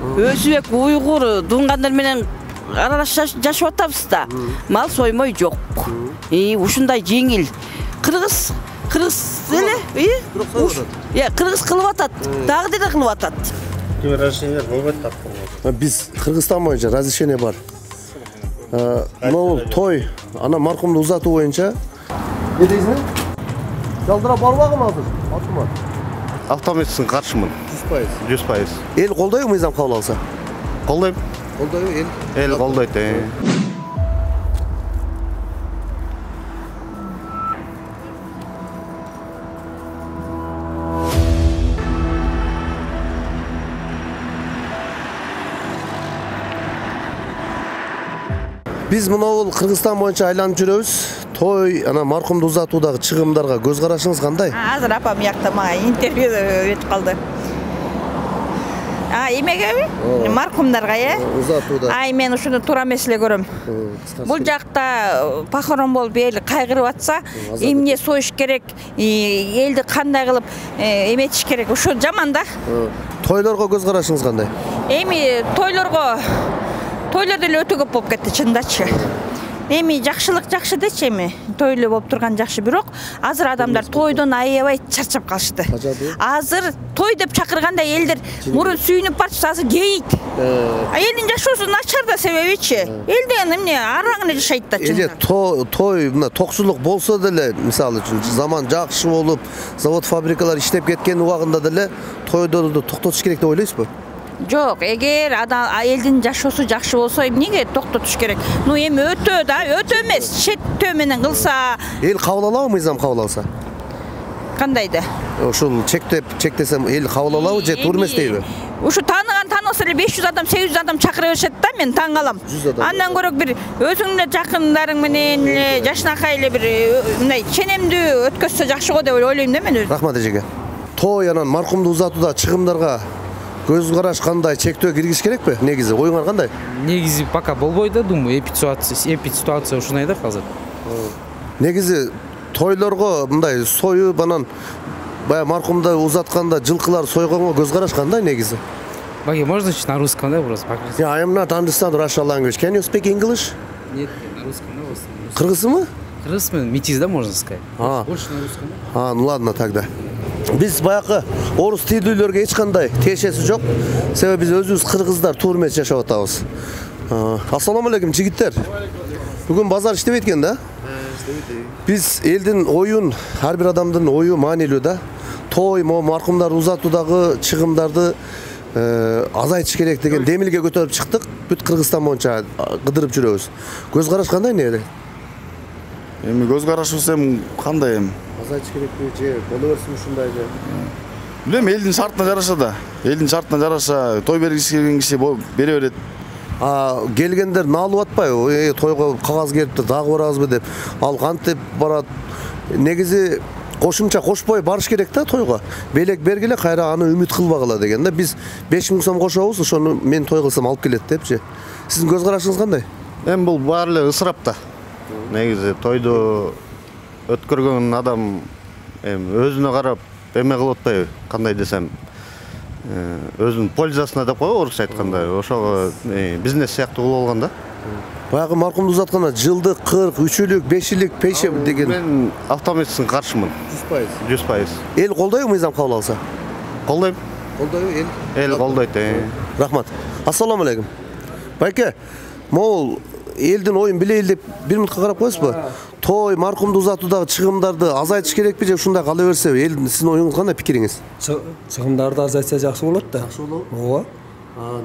Өзбек, Уйгур, Дунгандар менен аралаш жашап атабыз да. Мал соймой жок. Ушундай жеңил. Кыргыз эле, Кыргыз кылып атат. Дагы деле кылып атат. Разрешение болбойт так. Биз Кыргызстан боюнча разрешение бар. Мынау той, ана маркумду узатуу боюнча. Не дейсиң? Жалдыра барбагым азыр. Атыма. Автоматсын каршымын. 100%. 100%. Эл колдойбу мыйзам кабыл алса? Колдойм. Колдойбу эл. Эл колдойт. Биз мынау Кыргызстан боюнча айланып жүрөбүз. Той, ана маркумду узатуудагы чыгымдарга көз карашыңыз кандай? Азыр апам якта мага интервью өтүп калды. Эмегеби? Маркумдарга, Узатууда. Мен ушуну туура эмес эле көрөм. Бул жакта похорон болуп эл кайгырып атса, эмне союш керек, элди кандай кылып эметиш керек. Ушу жаман да. Тойлорго көз карашыңыз кандай? Эми тойлор деле өтө көп болуп кетти чындачы. Эми жакшылык жакшы дечи эми. Тойло болуп турган жакшы, бирок азыр адамдар тойдон аябай чарчап калышты. Азыр той деп чакырганда элдер мурун сүйүнүп барчы, азыр кейит. Элдин жашоосу начар да себебичи. Эл деген эмне араңы жашайт да чын. Той мына токчулук болсо деле, мисалы үчүн заман жакшы болуп, завод фабрикалар иштеп кеткен убагында деле тойдорду токтотуш керек деп ойлойсузбу? Жок, эгер элдин жашоосу жакшы болсо, эмнеге токтотуш керек? Эми өтө эмес, шеттөө менен кылса. Эл кабыл алабы, мыйзам кабыл алса? Кандайда? Ушул чектесем эл кабыл алабы же туура эмес дейби? Ушу таанысы эле 500 адам, 800 адам чакыра беришет да, мен таң калам. Андан көрөк бир өзүң эле жакындарың менен эле жашынакай эле бир мындай ченемдүү өткөзсө жакшы го деп ойлойм да мен өзүм. Рахмат эжеге. Той анан маркумду узатууда чыгымдарга көз караш кандай, чектөө киргизиш керекпи? Негизи оюңар кандай? Негизи пока болбой да, думаю, эпид ситуация ушундай да азыр. Негизи тойлорго мындай союп анан бая маркумду узатканда жылкылар сойгонго көз караш кандай негизи? Баги, можно на русском, да, просто? I am not understand Russian language. Can you speak English? Нет, на русском, да, Кыргызмы? Кыргыз метис, да, можно сказать. Больше на русском, да? Ну ладно тогда. Биз баягы орус тилдүүлөргө эч кандай тиешеси жок. Себеби биз өзүбүз кыргыздар туура эмес жашап атабыз. Ассаламу алейкум жигиттер. Бүгүн базар иштебейт экен да? Биз элдин оюн, ар бир адамдын ою маанилүү да. Той, маркумдарды узатуудагы чыгымдарды азайтыш керек деген демилге көтөрүп чыктык. Бүт Кыргызстан боюнча кыдырып жүрөбүз. Көз караш кандай эле? Эми көз карашыбыз эми кандай эми? Азайтыш керекпи же боло берсин ушундай же? Билем, элдин шартына жараша да. Элдин шартына жараша той бергиси келген киши бере берет. Келгендер наалып атпайбы? Тойго кагаз келипти, дагы барабызбы деп. Ал кантип барат? Негизи кошумча кошпой барыш керек да тойго. Белек бергиле, кайра аны үмүт кылбагыла деген да. Биз 5000 сом кошобуз, ошону мен той кылсам алып келет депчи. Сиздин көз карашыңыз кандай? Эми бул баары эле ысырап да. Негизи тойду өткөргөн адам өзүнө карап эме кылып атпайбы? Кандай десем, өзүнүн пользасына деп коебу, орусча айтканда. Ошого бизнес сыяктуу кылып алган да. Баягы маркумду узатканда жылдык 40, 3-лük, 5-лük пейше деген. Мен автоматсын каршымын. 100%. Эл колдойбу мыйзам кабыл алса? Колдойм. Колдойбу эл? Эл колдойт. Рахмат. Ассаламу алейкум. Байке, могул элдин оюн билейли деп 1 минутка карап коесузбу? Той, маркумду узатуудагы чыгымдарды азайтыш керекпи же ушундай кала берсе? Эл сиздин оюңуз кандай, пикириңиз? Чыгымдарды азайтса жакшы болот да. Жакшы болобу? Ооба.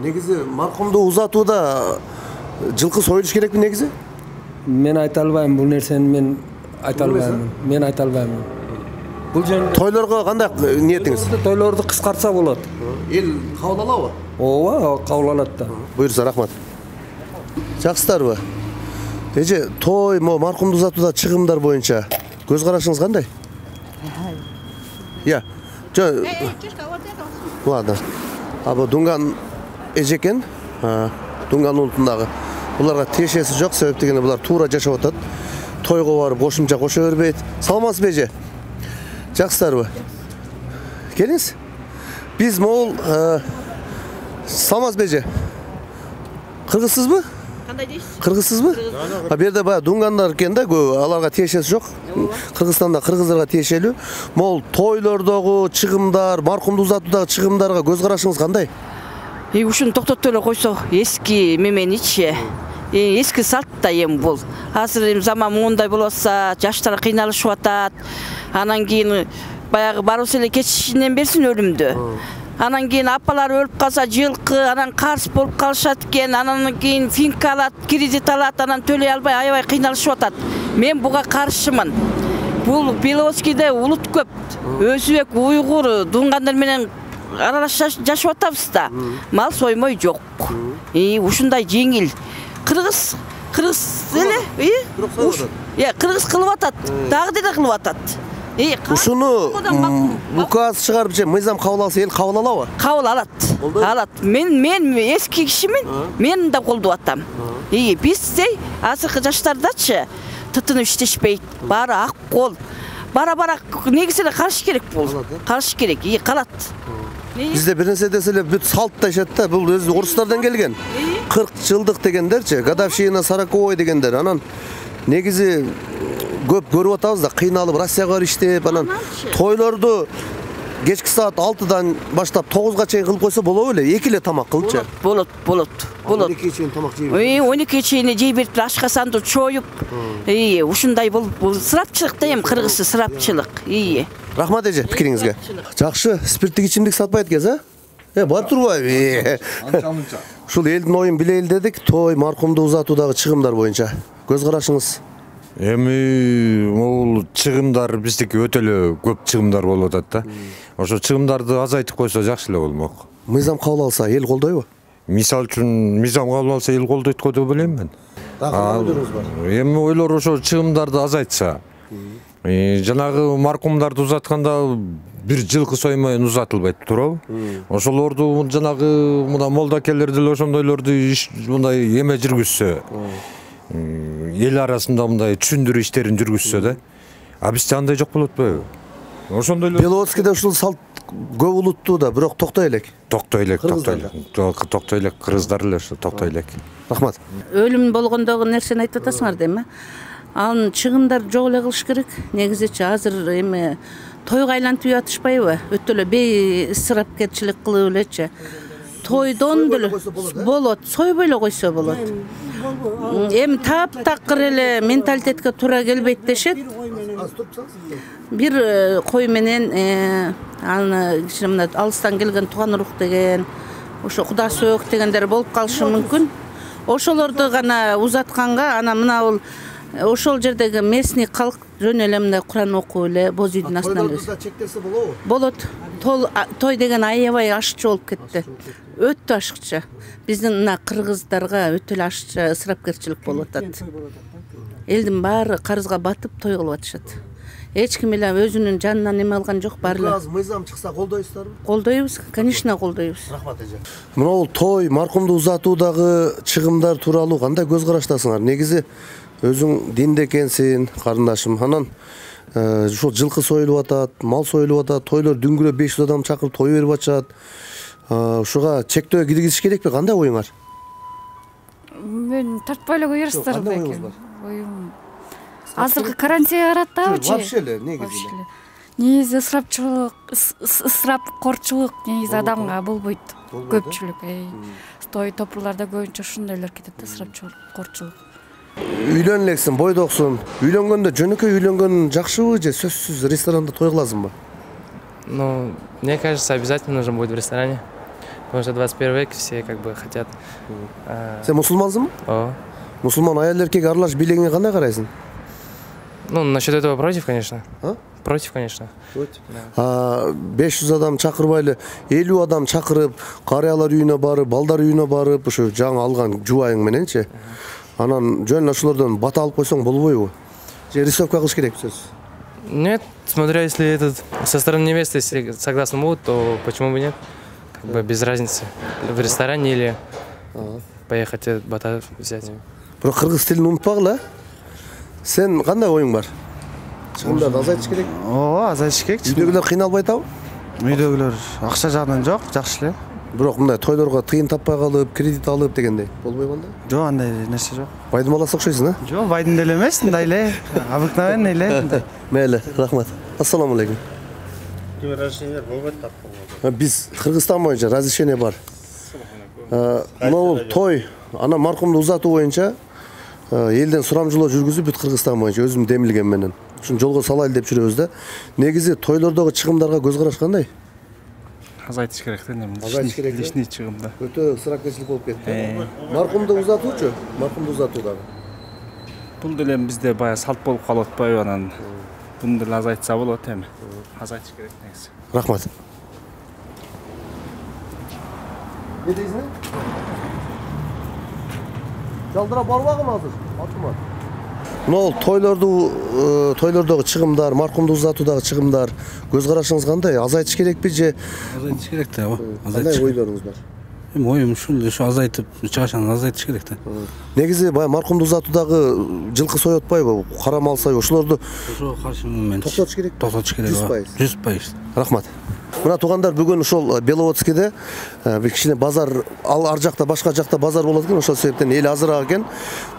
Негизи маркумду узатууда жылкы союлуш керекпи негизи? Мен айта албайм, бул нерсени мен айта албайм. Мен айта албайм. Бул жөн Тойлорго кандай ниетиңиз? Тойлорду кыскартса болот. Эл кабыл алабы? Ооба, кабыл алат да. Буйрса, рахмат. Жакшысыздарбы? Эже, той, маркумду узатууда чыгымдар боюнча көз карашыңыз кандай? Я. Ладно. Абы Дунган эжекен, Дунган улутундагы. Буларга тиешеси жок, себеп дегенде булар туура жашап атат. Тойго барып кошумча кошо бербейт. Саламатсызбы эже? Жакшысыздарбы? Келиңиз. Биз могул Саламатсыз беже. Кыргызсызбы? Кандай дейсиз? Кыргызсызбы? Бу жерде баягы дунгандар экен да, аларга тиешеси жок. Кыргызстанда кыргыздарга тиешелүү. Могул тойлордогу чыгымдар, маркумду узатуудагы чыгымдарга көз карашыңыз кандай? Ушуну токтотуп эле койсо, эски меменичи. Эски салт да эми бул. Азыр заман мындай болуп атса, жаштар кыйналышып атат. Анан кийин баягы барыбыз эле кечинен берсин өлүмдү. Анан кийин апалар өлүп калса жылкы, анан карыз болуп калышат экен. Анан кийин финка алат, кредит алат, анан төлөй албай аябай кыйналышып атат. Мен буга каршымын. Бул Беловодскийде улут көп. Өзбек, уйгур, дунгандар менен аралаш жашап атабыз да. Мал соймой жок. Ушундай жеңил. Кыргыз эле, кыргыз кылып атат. Дагы деле кылып атат. Ушуну указ чыгарып же мыйзам кабыл алса эл кабыл алабы? Кабыл алат. Алат. Мен эски кишимин, мен да колдоп атам. Биздей азыркы жаштардачы тытынып иштешпейт. Баары ак кол. Бара-бара негизи эле караш керек бул. Караш керек. Калат. Бизде бир нерсе десе эле бүт салт дешет да, бул өзү орустардан келген. 40 жылдык дегендерчи, годовщина 40 дегендер. Анан негизи көп көрүп атабыз да, кыйналып Россияга барып иштеп, анан тойлорду кечки саат 6-дан баштап 9-га чейин кылып койсо болобу эле? Эки эле тамак кылчы. Болот. 12-ге чейин тамак жей берет. 12-ге чейин жей берип, ашкасанды чоюп. Ушундай бул сырапчылык да эми кыргызча сырапчылык. Рахмат эже пикириңизге. Жакшы, спирттик ичимдик сатпайт экенсиз, бар турбайбы? Анча-мынча. Ушул элдин оюн билейли дедик, той, маркумду узатуудагы чыгымдар боюнча. Көз карашыңыз? Эми могул чыгымдар биздики өтө эле көп чыгымдар болуп атат да. Ошо чыгымдарды азайтып койсо жакшы эле болмок. Мыйзам кабыл алса эл колдойбу? Мисалы үчүн мыйзам кабыл алса эл колдойт го деп ойлойм мен. Эми ойлор ошо чыгымдарды азайтса. Жанагы маркумдарды узатканда бир жылкы соймой узатылбайт туурабы? Ошолорду жанагы мына молдакелер деле ошондойлорду мындай эме жүргүзсө, эл арасында мындай түшүндүрүү иштерин жүргүзсө да. А бизде андай жок болот белби? Ошондойлор Беловодскийде ушул салт көп улуттуу да, бирок токтой элек. Токтой элек. Кыргыздар эле ошо токтой элек. Рахмат. Өлүм болгондогу нерсени айтып атасыңар дейм, Анын чыгымдар жок эле кылыш керек. Негизичи азыр эми тойго айлантып атышпайбы? Өтө эле бейисрапкерчилик кылып элечи. Тойдон деле болот, сойбой эле койсо болот. Эми таптакыр эле менталитетке туура келбейт дешет. Бир кой менен аны кичине алыстан келген тууган урук деген, ошо куда сөөк дегендер болуп калышы мүмкүн. Ошолорду гана узатканга ана мына ошол жердеги местный калк жөн эле мындай Куран окуп эле боз үйдүн астынан чектесе болобу? Болот. Той деген аябай ашыкчы болуп кетти. Өтө ашыкчы. Биздин мына кыргыздарга өтө эле ашыкчы ысырапкерчилик болуп атат. Элдин баары карызга батып той кылып атышат. Эч ким эле өзүнүн жанынан эме алган жок, баары эле. Мыйзам чыкса колдойсуздарбы? Колдойбуз, конечно колдойбуз. Рахмат эже. Мына той, маркумду узатуудагы чыгымдар тууралуу кандай көз караштасыңар? Негизи өзүң динде экенсиң, карындашым. Анан ушул жылкы союлуп атат, мал союлуп атат, тойлор дүңгүрө 500 адам чакырып той берип атышат. Ушуга чектөө киргизиш керекпи? Кандай оюңар? Мен тартпай эле коерсуздар белки. Оюм. Азыркы карантинге каратабычы? Вообще эле негизи. Негизи ысырапкорчулук негизи адамга болбойт. Көпчүлүк. Той топурларда көбүнчө ушундайлар кетет, ысырапкорчулук. Үйлөн элексиң, бойдоксуң. Үйлөнгөндө жөнөкөй үйлөнгөн жакшыбы же сөзсүз ресторанда той кыласыңбы? Ну, мне кажется, обязательно нужно будет в ресторане. Потому что 21 век все как бы хотят. Сен мусулмансыңбы? Ооба. Мусулман аял эркек аралаш бийлигине кандай карайсың? Ну, насчет этого против, конечно. Против, конечно. 500 адам чакырбай эле 50 адам чакырып, карыялар үйүнө барып, балдар үйүнө барып, ошо жаңы алган жубайың мененчи. Анан жөн ошолордон бата алып койсоң болбойбу? Же рисовка кылыш керек сөз? Нет, смотря если этот со стороны невесты, если согласны будут, то почему бы нет? Как бы без разницы. В ресторане или поехать бата взять. Бирок кыргыз тилин унутпагыла. Сен кандай оюң бар? Чыгымдарды азайтыш керек? Ооба, азайтыш керек. Үйдөгүлөр кыйналбай атабы? Үйдөгүлөр акча жагынан жок, жакшы эле. Бирок мындай тойлорго тыйын таппай калып, кредит алып дегендей болбойбу анда? Жок, андай нерсе жок. Байдын баласы окшойсуң, а? Жок, байдын деле эмес, мындай эле, обыкновенный эле. Мейли, рахмат. Ассаламу алейкум. Ким разрешение болбойт тапкан? Биз Кыргызстан боюнча разрешение бар. Мына той, ана маркумду узатуу боюнча элден сурамжылоо жүргүзүп бүт Кыргызстан боюнча өзүм демилгем менен. Ушун жолго салайлы деп жүрөбүз да. Негизи тойлордогу чыгымдарга көз караш кандай? Азайтыш керек да, Азайтыш керек. лишний чыгымда. Өтө ысырапкерчилик болуп кетти. Маркумду узатуучу? Маркумду узатуу дагы. Бул деле бизде бая салт болуп калып атпайбы анан. Буну деле азайтса болот эми. Азайтыш керек негизи. Рахмат. Не дейсиң? Жалдыра барбагым азыр? Атыма. Мына тойлордогу чыгымдар, маркумду узатуудагы чыгымдар көз карашыңыз кандай? Азайтыш керекпи же? Азайтыш керек да, ооба. Кандай ойлоруңуз бар? Эми оюм ушул, ошо азайтып, чыгашан азайтыш керек да. Негизи баягы маркумду узатуудагы жылкы соётпайбы? Кара мал сою, ошолорду Ошо каршымын мен. токтотуш керек. Токтотуш керек. 100%. 100%. Рахмат. Мына туугандар, бүгүн ошол Беловодскийде бир кичине базар, ар жакта башка жакта базар болот экен, ошол себептен эл азыраак экен.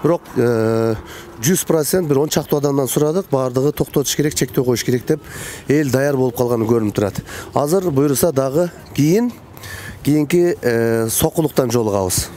Бирок 100% бир 10 чактуу адамдан сурадык, баардыгы токтотуш керек, чектөө коюш керек деп эл даяр болуп калганы көрүнүп турат. Азыр буюрса дагы кийинки сокулуктан жолугабыз.